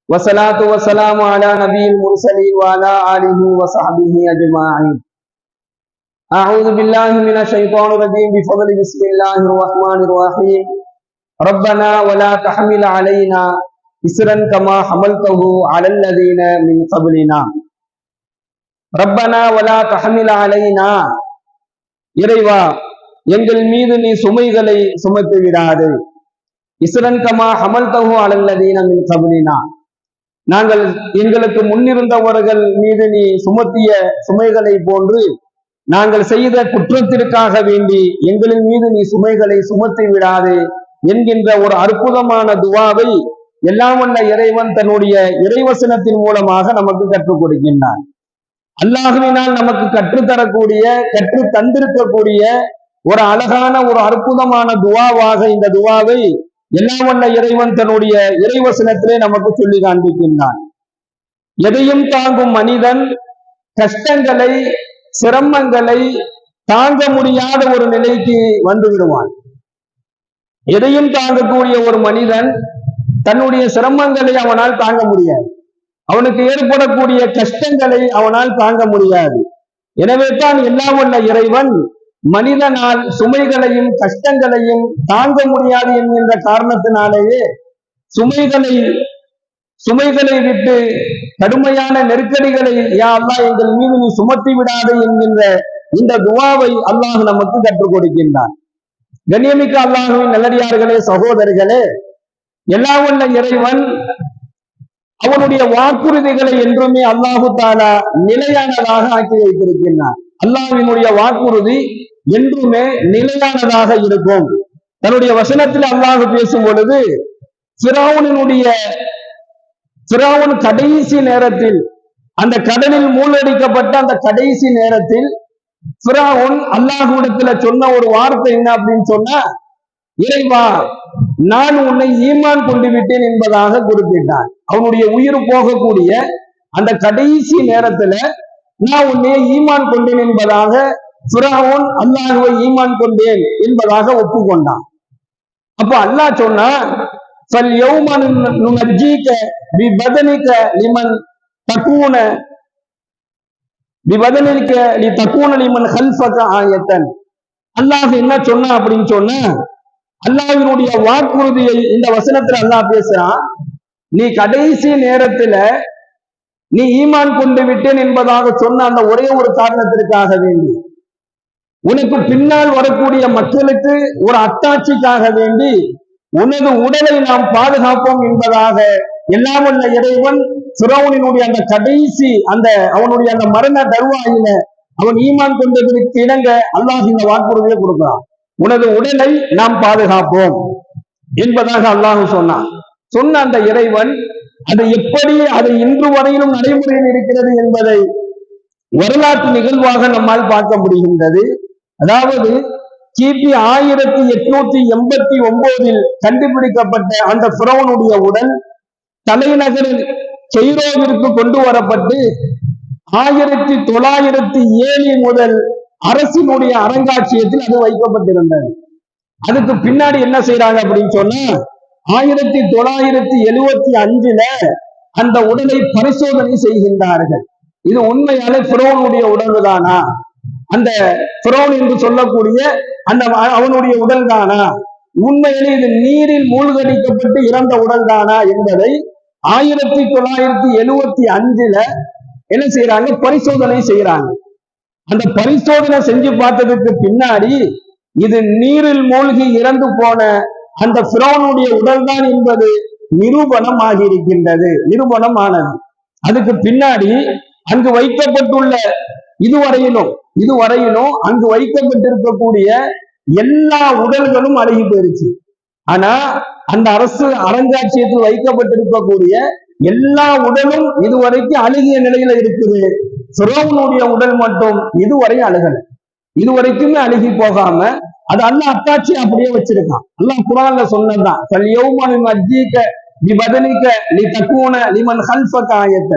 والصلاة والسلام على نبي المرسلين وعلى آله وصحبه أجمعين. أعوذ بالله من الشيطان الرجيم بفضل بسم الله الرحمن الرحيم. ربنا ولا تحمل علينا إسرا كما حملته على الذين من قبلنا. ربنا ولا تحمل علينا இறைவா எங்கள் மீது நீ சுமைகளை சுமத்து விடாது. இஸ்ரன் கமா ஹமல்தஹு அலல்லதீன மின் கப்லினா, நாங்கள் எங்களுக்கு முன்னிருந்தவர்கள் மீது நீ சுமத்திய சுமைகளை போன்று நாங்கள் செய்த குற்றத்திற்காக வேண்டி எங்களின் மீது நீ சுமைகளை சுமத்தி விடாது என்கின்ற ஒரு அற்புதமான துவாவை எல்லாம் வல்ல இறைவன் தன்னுடைய இறைவசனத்தின் மூலமாக நமக்கு கற்றுக் கொடுக்கின்றான். அல்லாஹ்வினால் நமக்கு கற்றுத்தரக்கூடிய கற்று தந்திருக்கக்கூடிய ஒரு அழகான ஒரு அற்புதமான துவாவாக இந்த துவாவை எல்லாம் வல்ல இறைவன் தன்னுடைய இறைவசனத்திலே நமக்கு சொல்லி காண்பிக்கின்றான். எதையும் தாங்கும் மனிதன் கஷ்டங்களை சிரமங்களை தாங்க முடியாத ஒரு நிலைக்கு வந்து விடுவான். எதையும் தாங்கக்கூடிய ஒரு மனிதன் தன்னுடைய சிரமங்களை அவனால் தாங்க முடியாது, அவனுக்கு ஏற்படக்கூடிய கஷ்டங்களை அவனால் தாங்க முடியாது. எனவே தான் எல்லாம் வல்ல இறைவன் மனிதனால் சுமைகளையும் கஷ்டங்களையும் தாங்க முடியாது என்கின்ற காரணத்தினாலேயே சுமைகளை விட்டு கடுமையான நெருக்கடிகளை யா அல்லாஹ் எங்கள் மீது நீ சுமத்தி விடாது என்கின்ற இந்த துவாவை அல்லாஹ் நமக்கு கற்றுக் கொடுக்கின்றான். கண்ணியமிக்க அல்லாஹ்வின் நல்லடியார்களே, சகோதரர்களே, எல்லாம் வல்ல இறைவன் அவனுடைய வாக்குறுதிகளை என்றுமே அல்லாஹு தாலா நிலையானதாக ஆக்கி வைத்திருக்கின்றான். அல்லாஹ்வினுடைய வாக்குறுதி என்றுமே நிலையானதாக இருக்கும். தன்னுடைய வசனத்தில் அல்லாஹ் பேசும் பொழுது ஃபிரௌன் கடைசி நேரத்தில், அந்த கடலில் மூழ்கடிக்கப்பட்ட அந்த கடைசி நேரத்தில் ஃபிரௌன் அல்லாஹ்விடத்துல சொன்ன ஒரு வார்த்தை என்ன அப்படின்னு சொன்னா, இறைவா நான் உன்னை ஈமான் கொண்டு விட்டேன் என்பதாக குறிப்பிட்டான். அவனுடைய உயிர் போகக்கூடிய அந்த கடைசி நேரத்துல நான் உன்னை ஈமான் கொண்டேன் என்பதாக ஃபிரௌன் அல்லாஹ்வை ஈமான் கொண்டேன் என்பதாக ஒப்புக்கொண்டான். அப்ப அல்லாஹ் சொன்னா, فَالْيَوْمَ نُنَجِّيكَ بِبَدَنِكَ لِمَنْ تَكُونَ بِبَدَنِكَ لِتَكُونَ لِمَنْ خَلْفَكَ آيَةً. அல்லாஹ் என்ன சொன்னா அப்படின்னு சொன்னா, அல்லாஹ்வினுடைய வாக்குறுதியை இந்த வசனத்துல அல்லாஹ் பேசுறான். நீ கடைசி நேரத்துல நீ ஈமான் கொண்டு விட்டேன் என்பதாக சொன்ன அந்த ஒரே ஒரு காரணத்திற்காக வேண்டி, உனக்கு பின்னால் வரக்கூடிய மக்களுக்கு ஒரு அத்தாட்சிக்காக வேண்டி உனது உடலை நாம் பாதுகாப்போம் என்பதாக எல்லாம் வல்ல இறைவன் ஃபிரௌனினுடைய அந்த கடைசி அவனுடைய அந்த மரண தருவாயில அவன் ஈமான் கொண்டதற்கு இணங்க அல்லாஹ் இந்த வாக்குறுதியை கொடுக்கிறான். உனது உடலை நாம் பாதுகாப்போம் என்பதாக அல்லாஹ் சொன்ன அந்த இறைவன் அதை இன்று வரையிலும் நடைமுறையில் இருக்கிறது என்பதை வரலாற்று நிகழ்வாக நம்மால் பார்க்க முடிகின்றது. அதாவது கிபி 1889 கண்டுபிடிக்கப்பட்ட அந்த ஃபிரௌனுடைய உடல் தலைநகர் கெய்ரோவிற்கு கொண்டு வரப்பட்டு 1907 முதல் அரசினுடைய அருங்காட்சியகத்தில் அது வைக்கப்பட்டிருந்தது. அதுக்கு பின்னாடி என்ன செய்யறாங்க அப்படின்னு சொன்னா, 1975 அந்த உடலை பரிசோதனை செய்கின்றார்கள். இது உண்மையால ஃபிரௌனுடைய உடல் தானா, அந்த ஃபிரௌன் என்று சொல்லக்கூடிய அவனுடைய உடல் தானா, உண்மையிலே இது நீரில் மூழ்கடிக்கப்பட்டு இறந்த உடல் தானா என்பதை 1975 என்ன செய்யறாங்க, பரிசோதனை செய்யறாங்க. அந்த பரிசோதனை செஞ்சு பார்த்ததுக்கு பின்னாடி இது நீரில் மூழ்கி இறந்து போன அந்த ஃபிரௌனுடைய உடல் தான் என்பது நிரூபணம் ஆகியிருக்கின்றது, நிரூபணமானது. அதுக்கு பின்னாடி அங்கு வைக்கப்பட்டுள்ள இதுவரையிலும் அங்கு வைக்கப்பட்டிருக்கக்கூடிய எல்லா உடல்களும் அழுகி போயிருச்சு. ஆனா அந்த அரசு அருங்காட்சியகத்தில் வைக்கப்பட்டிருக்கக்கூடிய எல்லா உடலும் இதுவரைக்கும் அழுகிய நிலையில இருக்குது. ஃபிரௌனுடைய உடல் மட்டும் இதுவரை அழுகல, இதுவரைக்குமே அழுகி போகாம அது அல்லாஹ் அத்தாட்சி அப்படியே வச்சிருக்கான். அல்லாஹ் குர்ஆன்ல சொன்னதுதான், فَالْيَوْمَ نُنَجِّيكَ بِبَدَنِكَ لِتَكُونَ لِمَنْ خَلْفَكَ آيَةً.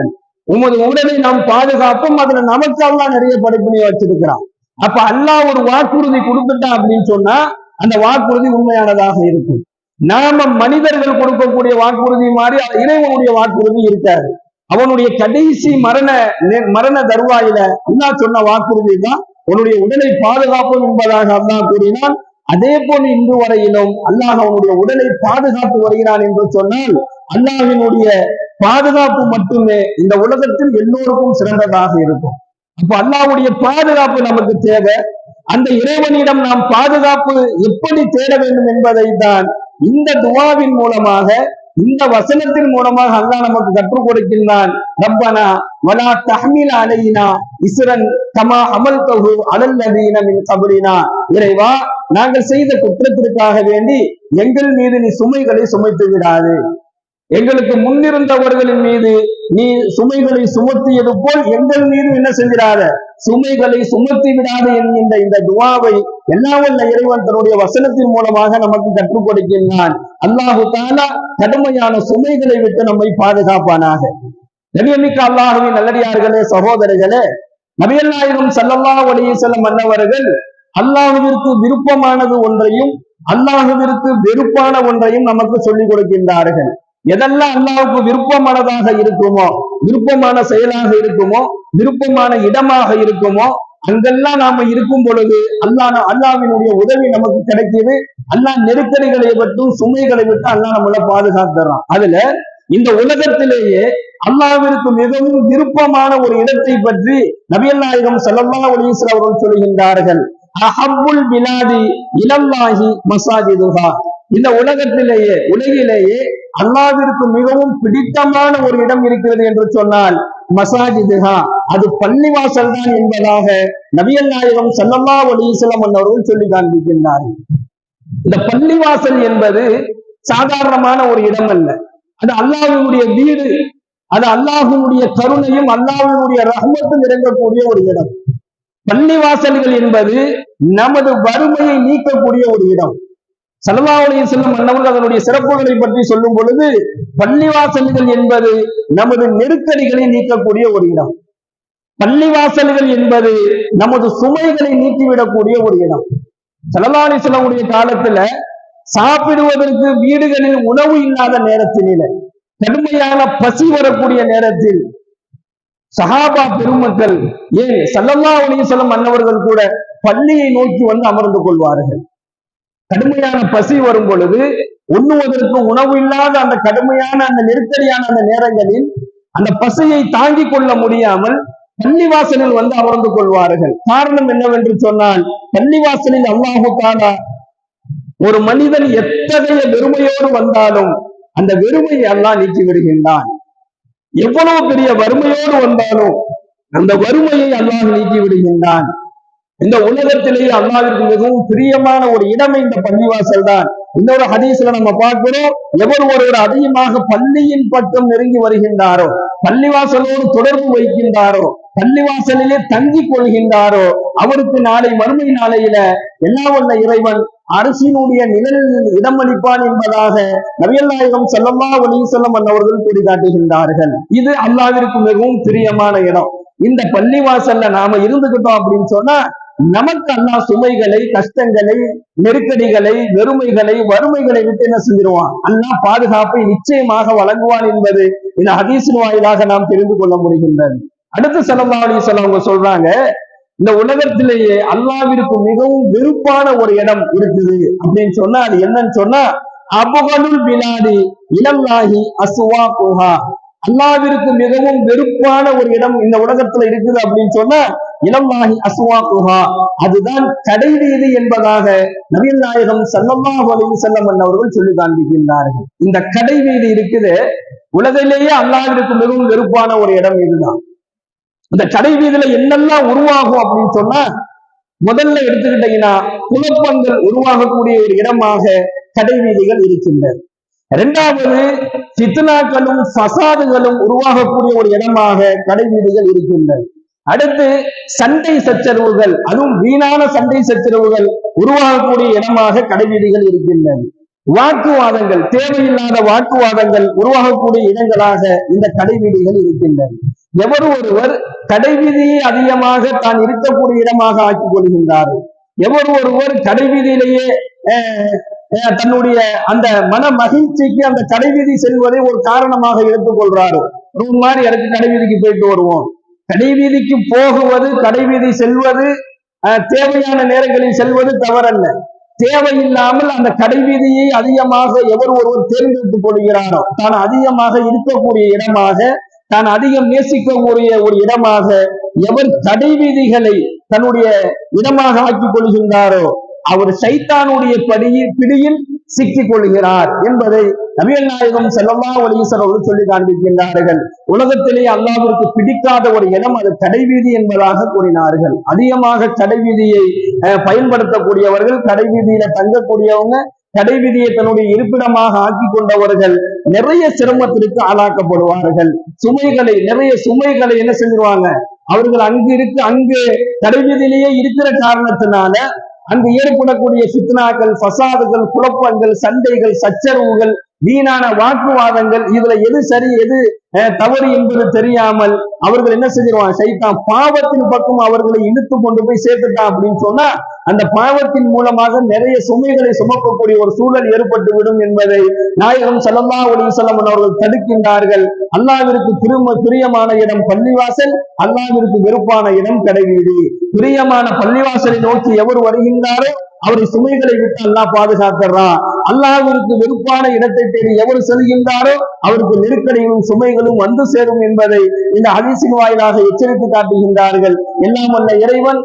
உமது உடலை நாம் பாதுகாப்போம். அதுல நமக்கு அல்லாஹ் நிறைய படிப்பினையை வச்சிருக்கிறான். அப்ப அல்லாஹ் ஒரு வாக்குறுதி கொடுத்துட்டான் அப்படின்னு சொன்னா அந்த வாக்குறுதி உண்மையானதாக இருக்கும். நாம மனிதர்கள் கொடுக்கக்கூடிய வாக்குறுதி மாதிரி இறைவனுடைய வாக்குறுதி இருக்காது. அவனுடைய கடைசி மரண தருவாயில அல்லாஹ் சொன்ன வாக்குறுதி தான் உன்னுடைய உடலை பாதுகாப்போம் என்பதாக அல்லாஹ் கூறினால், அதே போல் இன்று வரையிலும் அல்லாஹ் அவனுடைய உடலை பாதுகாத்து வருகிறான் என்று சொன்னால், அல்லாஹினுடைய பாதுகாப்பு மட்டுமே இந்த உலகத்தில் எல்லோருக்கும் சிறந்ததாக இருக்கும். அப்ப அல்லாஹ்வுடைய பாதுகாப்பு நமக்கு தேவை. அந்த இறைவனிடம் நாம் பாதுகாப்பு எப்படி தேட வேண்டும் என்பதை தான் இந்த துவாவின் மூலமாக, இந்த வசனத்தின் மூலமாக அல்லாஹ் நமக்கு கற்றுக் கொடுக்கின்றான். ரப்பனா வலா தஹ்மில் அலைனா இஸ்ரன் கமா ஹமல்தஹு அலல் லதீன மின் கப்லினா. இறைவா, நாங்கள் செய்த குற்றத்திற்காக வேண்டி எங்கள் மீது நீ சுமைகளை சுமைத்து விடாது. எங்களுக்கு முன்னிருந்தவர்களின் மீது நீ சுமைகளை சுமத்தியது போல் எங்கள் மீது என்ன செஞ்சிடாத, சுமைகளை சுமத்தி விடாது என்கின்ற இந்த துவாவை எல்லாம் வல்ல இறைவன் தன்னுடைய வசனத்தின் மூலமாக நமக்கு கற்றுக் கொடுக்கின்றான். அல்லாஹு தஆலா கடுமையான சுமைகளை விட்டு நம்மை பாதுகாப்பானாக. கண்ணியமிக்க அல்லாஹ்வின் நல்லடியார்களே, சகோதரர்களே, நபிகள் நாயகம் ஸல்லல்லாஹு அலைஹி வஸல்லம் அன்னவர்கள் அல்லாஹ்விற்கு விருப்பமானது ஒன்றையும் அல்லாஹ்விற்கு வெறுப்பான ஒன்றையும் நமக்கு சொல்லிக் கொடுக்கின்றார்கள். எதெல்லாம் அல்லாஹ்வுக்கு விருப்பமானதாக இருக்குமோ, விருப்பமான செயலாக இருக்குமோ, விருப்பமான இடமாக இருக்குமோ, அங்கெல்லாம் நாம இருக்கும் பொழுது அல்லாஹ்வினுடைய உதவி நமக்கு கிடைக்குது. அல்லாஹ் நெருக்கடிகளை விட்டும் சுமைகளை விட்டு அல்லாஹ் நம்மளை பாதுகாத்துறான். அதுல இந்த உலகத்திலேயே அல்லாஹ்விற்கு மிகவும் விருப்பமான ஒரு இடத்தை பற்றி நபிகள் நாயகம் ஸல்லல்லாஹு அலைஹி வஸல்லம் அவர்கள் சொல்கின்றார்கள். அஹப்புல் பிலாதி இலல்லாஹி மசாஜிதுஹா. இந்த உலகிலேயே அல்லாஹ்விற்கு மிகவும் பிடித்தமான ஒரு இடம் இருக்கிறது என்று சொன்னால் மசாஜிதுஹா, அது பள்ளிவாசல் தான் என்பதாக நபிகள் நாயகம் ஸல்லல்லாஹு அலைஹி வஸல்லம் அவர்கள் சொல்லி காண்பிக்கின்றார்கள். இந்த பள்ளிவாசல் என்பது சாதாரணமான ஒரு இடம் அல்ல. அது அல்லாஹ்வினுடைய வீடு. அது அல்லாஹ்வினுடைய கருணையும் அல்லாஹ்வினுடைய ரஹ்மத்தும் இறங்கக்கூடிய ஒரு இடம். பள்ளிவாசல்கள் என்பது நமது வறுமையை நீக்கக்கூடிய ஒரு இடம். ஸல்லல்லாஹு அலைஹி வஸல்லம் அன்னவர்கள் அதனுடைய சிறப்புகளை பற்றி சொல்லும் பொழுது, பள்ளிவாசல்கள் என்பது நமது நெருக்கடிகளை நீக்கக்கூடிய ஒரு இடம். பள்ளிவாசல்கள் என்பது நமது சுமைகளை நீக்கிவிடக்கூடிய ஒரு இடம். ஸல்லல்லாஹு அலைஹி வஸல்லம் காலத்துல சாப்பிடுவதற்கு வீடுகளில் உணவு இல்லாத நேரத்திலே, கடுமையான பசி வரக்கூடிய நேரத்தில் சஹாபா பெருமக்கள், ஏன் ஸல்லல்லாஹு அலைஹி வஸல்லம் அன்னவர்கள் கூட பள்ளியை நோக்கி வந்து அமர்ந்து கொள்வார்கள். கடுமையான பசி வரும் பொழுது, உண்ணுவதற்கு உணவு இல்லாத அந்த கடுமையான அந்த நெருக்கடியான அந்த நேரங்களில் அந்த பசியை தாங்கிக் கொள்ள முடியாமல் பள்ளிவாசலில் வந்து அமர்ந்து கொள்வார்கள். காரணம் என்னவென்று சொன்னால், பள்ளிவாசலில் அல்லாஹு தஆலா ஒரு மனிதன் எத்தகைய வெறுமையோடு வந்தாலும் அந்த வெறுமையை அல்லாஹ் நீக்கி விடுகின்றான். எவ்வளவு பெரிய வறுமையோடு வந்தாலும் அந்த வறுமையை அல்லாஹ் நீக்கி விடுகின்றான். இந்த உலகத்திலேயே அல்லாஹ்விற்கு மிகவும் பிரியமான ஒரு இடமே இந்த பள்ளிவாசல் தான். இன்னொரு ஹதீஸ்ல நம்ம பார்க்கிறோம், ஒருவர் அதிகமாக பள்ளியின் பக்கம் நெருங்கி வருகின்றாரோ, பள்ளிவாசலோடு தொடர்பு வைக்கின்றாரோ, பள்ளிவாசலிலே தங்கிக் கொள்கின்றாரோ, அவருக்கு நாளை மறுமை நாளையில எல்லாம் வல்ல இறைவன் அரசினுடைய நிழலில் இடமளிப்பான் என்பதாக நபிகள் நாயகம் ஸல்லல்லாஹு அலைஹி வஸல்லம் அவர்கள் கூறி காட்டுகின்றார்கள். இது அல்லாஹ்விற்கு மிகவும் பிரியமான இடம். இந்த பள்ளிவாசல்ல நாம இருந்துகிட்டோம் அப்படின்னு சொன்னா, நமக்கு அல்லாஹ் சுமைகளை, கஷ்டங்களை, நெருக்கடிகளை, வெறுமைகளை, வறுமைகளை விட்டு என்ன செஞ்சிருவான், அல்லாஹ் பாதுகாப்பை நிச்சயமாக வழங்குவான் என்பது இந்த ஹதீஸின் வாயிலாக நாம் தெரிந்து கொள்ள முடிகின்றது. அடுத்து ஸல்லல்லாஹு அலைஹி வஸல்லம் அவங்க சொல்றாங்க, இந்த உலகத்திலேயே அல்லாஹ்விற்கு மிகவும் வெறுப்பான ஒரு இடம் இருக்குது அப்படின்னு சொன்னா அது என்னன்னு சொன்னா, அபகலுல் பிலாதி இலல்லாஹி அஸ்வாகுஹா. அல்லாஹ்விற்கு மிகவும் வெறுப்பான ஒரு இடம் இந்த உலகத்துல இருக்குது அப்படின்னு சொன்னா இலல்லாஹி அஸ்வாகுஹா, அதுதான் கடை வீதி என்பதாக நபிகள் நாயகம் ஸல்லல்லாஹு அலைஹி வஸல்லம் அவர்கள் சொல்லி காண்பிக்கின்றார்கள். இந்த கடை வீதி இருக்குது, உலகிலேயே அல்லாஹ்விற்கு மிகவும் வெறுப்பான ஒரு இடம் இதுதான். இந்த கடை வீதியில என்னெல்லாம் உருவாகும் அப்படின்னு சொன்னா, முதல்ல எடுத்துக்கிட்டீங்கன்னா குழப்பங்கள் உருவாகக்கூடிய ஒரு இடமாக கடை வீதிகள் இருக்கின்றது. இரண்டாவது, ஃபித்னாக்களும் ஃபசாதுகளும் உருவாகக்கூடிய ஒரு இடமாக கடை வீதிகள் இருக்கின்றது. அடுத்து, சண்டை சச்சரவுகள், அதுவும் வீணான சண்டை சச்சரவுகள் உருவாகக்கூடிய இடமாக கடை வீதிகள் இருக்கின்றது. வாக்குவாதங்கள், தேவையில்லாத வாக்குவாதங்கள் உருவாகக்கூடிய இடங்களாக இந்த கடை வீதிகள் இருக்கின்றது. ஒருவர் கடை வீதியை அதிகமாக தான் இருக்கக்கூடிய இடமாக ஆக்கிக் கொள்கின்றார்கள். ஒருவர் கடை வீதியிலேயே தன்னுடைய அந்த மன மகிழ்ச்சிக்கு அந்த கடைவீதி செல்வதை ஒரு காரணமாக எடுத்துக்கொள்றாரு. ஒரு மாதிரி எனக்கு கடைவீதிக்கு போயிட்டு வருவோம். கடைவீதிக்கு போகுவது, கடைவீதி செல்வது, தேவையான நேரங்களில் செல்வது தவறல்ல. தேவையில்லாமல் அந்த கடைவீதியை அதிகமாக எவர் ஒருவர் தேர்ந்தெடுத்துக் கொள்கிறாரோ, தான் அதிகமாக இருக்கக்கூடிய இடமாக, தான் அதிகம் நேசிக்கக்கூடிய ஒரு இடமாக எவர் கடைவீதிகளை தன்னுடைய இடமாக ஆக்கிக் கொள்கின்றாரோ அவர் சைத்தானுடைய பிடியில் சிக்கிக் கொள்கிறார் என்பதை நபிகள் நாயகம் ஸல்லல்லாஹு அலைஹி வஸல்லம் அவர்கள் சொல்லி காண்பிக்கின்றார்கள். உலகத்திலே அல்லாஹ்விற்கு பிடிக்காத ஒரு இடம் அது கடைவீதி என்பதாக கூறினார்கள். அதிகமாக கடைவீதியை பயன்படுத்தக்கூடியவர்கள், கடைவீதியில தங்கக்கூடியவங்க, கடைவீதியை தன்னுடைய இருப்பிடமாக ஆக்கி கொண்டவர்கள் நிறைய சிரமத்திற்கு ஆளாக்கப்படுவார்கள். நிறைய சுமைகளை என்ன செஞ்சிருவாங்க, அவர்கள் அங்கு கடைவீதியிலேயே இருக்கிற காரணத்தினால அங்கு ஏற்படக்கூடிய ஃபித்னாக்கள், ஃபசாதுகள், குழப்பங்கள், சண்டைகள், சச்சரவுகள், வீணான வாக்குவாதங்கள், இதுல எது சரி எது தவறு என்பது தெரியாமல் அவர்கள் என்ன செஞ்சிருவாங்க, சைத்தான் பாவத்தின் பக்கம் அவர்களை இழுத்து கொண்டு போய் சேர்த்துட்டான் அப்படின்னு சொன்னா அந்த பாவத்தின் மூலமாக நிறைய சுமைகளை சுமக்கக்கூடிய ஒரு சூழல் ஏற்பட்டு விடும் என்பதை நாயகம் ஸல்லல்லாஹு அலைஹி வஸல்லம் அவர்கள் தடுக்கின்றார்கள். அல்லாஹ்விற்கு பிரியமான இடம் பள்ளிவாசல், அல்லாஹ்விற்கு வெறுப்பான இடம் கடைவீதி. பிரியமான பள்ளிவாசலை நோக்கி எவர் வருகின்றாரோ அவரை சுமைகளை விட்டு அல்லாஹ் பாதுகாக்கிறான். அல்லாஹ்விற்கு வெறுப்பான இடத்தை தேடி எவர் செல்கின்றாரோ அவருக்கு நெருக்கடிகளும் சுமைகளும் வந்து சேரும் என்பதை இந்த ஹதீஸின் வாயிலாக எச்சரித்து காட்டுகின்றார்கள். எல்லாம் வல்ல இறைவன்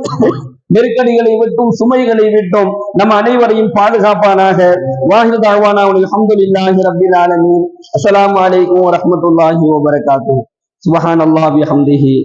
நெருக்கடிகளை விட்டும் சுமைகளை விட்டும் நம் அனைவரையும் பாதுகாப்பானாக. வாஹிரு தஅவானா அல்ஹம்துலில்லாஹி ரப்பில் ஆலமீன். அஸ்ஸலாமு அலைக்கும் வரஹ்மத்துல்லாஹி வபரகாத்துஹு. சுப்ஹானல்லாஹி வபிஹம்திஹி.